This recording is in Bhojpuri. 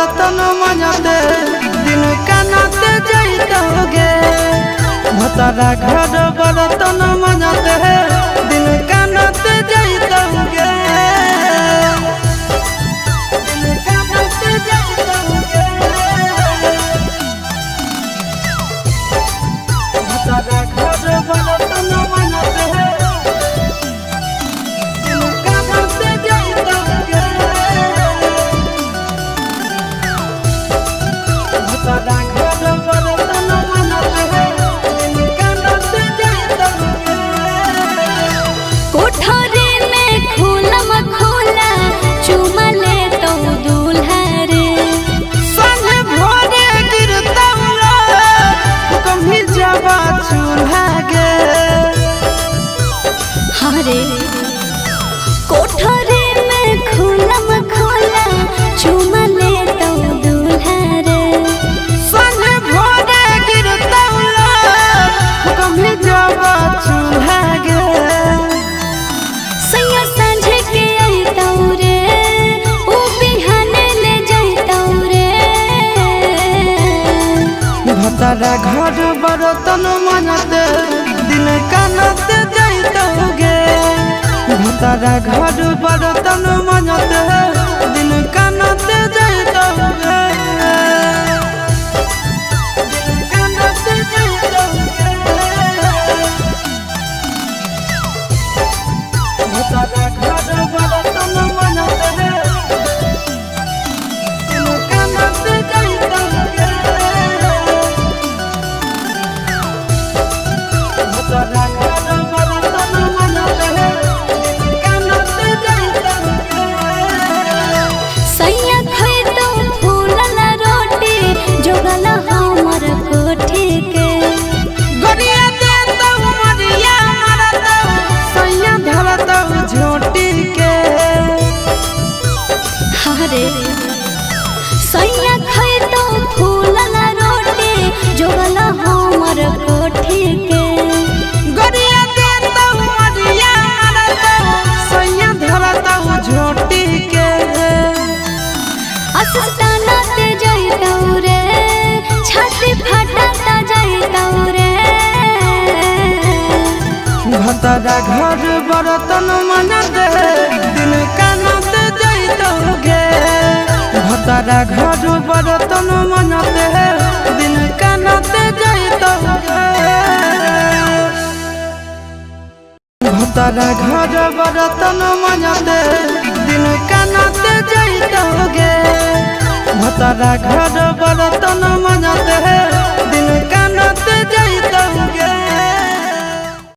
बर्तन मजते दिन कानते जाइतोगे भतारा घर बर्तन मजते दिन कानते जाइतोगे दिन कानते जाइतोगे भतारा घर बर्तन मजते दिन कानते जाइतोगे भतारा घर बर्तन मजते दिन कानते जाइतोगे कोठरी में खुलम खुला चुमा ले तो दूल्हा रे सन भोरे गिरतौला कभी जबा चूल्हा गे हरे कोठरी में खुलम खुला चुमा ले तो दूल्हा रे सन भोरे गिरतौला कभी जबा चूल्हा गे सैया सांझे के अइतौ रे उ बिहाने ले जइतौ रे भतारा घर बर्तन मजते दिन कानते जाइतोगे भतारा घर बर्तन मजते दिन कानते जाइतोगे दिन कानते जाइतोगे भतारा घर बर्तन मजते दिन कानते जाइतोगे भतारा घर बर्तन मजते दिन कानते जाइतोगे सैया खइतौ फूलल रोटी जोगल हमर कोठी के गरिया देतौ मरिया मरतौ सैया धरतौ झोटी के हरे सैया खइतौ फूलल रोटी जोगल हमर कोठी के गरिया देतौ मरिया मरतौ सैया धरतौ झोटी के अस्ताना ते जइतौ रे छाती फटाता जइतौ रे भतारा घर बर्तन मजते दिन कानते जाइतोगे भतारा घर बर्तन मजते दिन कानते जाइतोगे भतारा घर बर्तन मजते दिन कानते जाइतोगे भतारा घर बर्तन